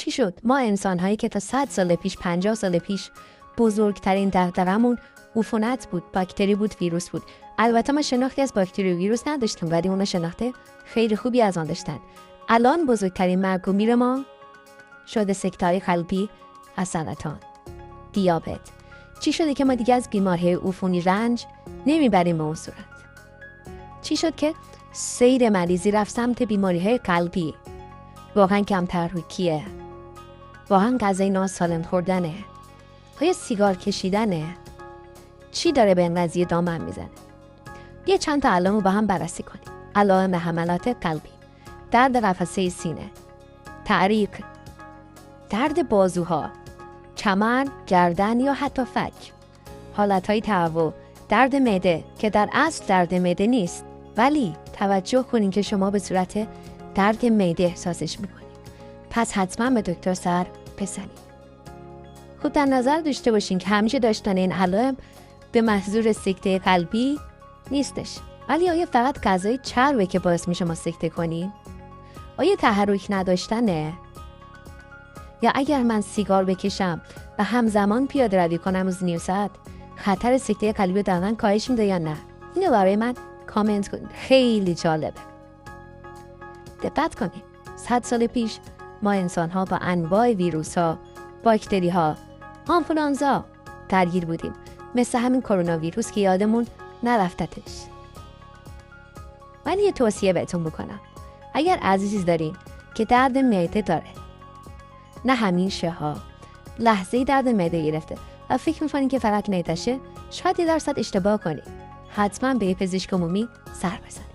چی شد؟ ما انسان‌هایی که تا 100 سال پیش 50 سال پیش بزرگترین دغدغه‌مون عفونت بود، باکتری بود، ویروس بود. البته ما شناختی از باکتری و ویروس نداشتیم ولی اونا شناخته خیلی خوبی از آن داشتن. الان بزرگترین مرگ و میر ما شده سکته‌های قلبی از سرطان، دیابت. چی شده که ما دیگه از بیماری عفونی رنج نمیبریم به اون صورت؟ چی شد که سیر مریضی رفت سمت بیماری‌های قلبی؟ واقعا کمتر روکیه، واقعا غذای ناسالم خوردنه، آیا سیگار کشیدنه؟ چی داره به این قضیه دامن میزنه؟ یه چند تا علائم رو با هم بررسی کنیم. علائم حملات قلبی: درد قفسه سینه، تعریق، درد بازوها، کمر، گردن یا حتی فک، حالتهای تهوع، درد معده که در اصل درد معده نیست ولی توجه کنین که شما به صورت درد معده احساسش میکنید، پس حتما به دکتر سر بزنید. خب در نظر داشته باشین که همیشه داشتن این علائم به محضور سکته قلبی نیستش، ولی آیا فقط غذای چربه که باعث میشه ما سکته کنیم؟ آیا تحرک نداشتنه؟ یا اگر من سیگار بکشم و همزمان پیاده روی کنم روز نیم ساعت خطر سکته قلبی در من کاهش میده یا نه؟ اینو برای من کامنت کنید، خیلی جالبه. دقت کنید، 100 سال پیش ما انسان ها با انواع ویروس ها، باکتری ها، آنفولانزا درگیر بودیم، مثل همین کرونا ویروس که یادمون نرفتتش. ولی یه توصیه بهتون بکنم، اگر عزیزی دارین که درد معده داره، نه همیشه ها، لحظه‌ای درد معده گرفته و فکر می‌کنین که فقط معده‌شه، شاید 1% اشتباه کنید. حتما به یه پزشک عمومی سر بزنید.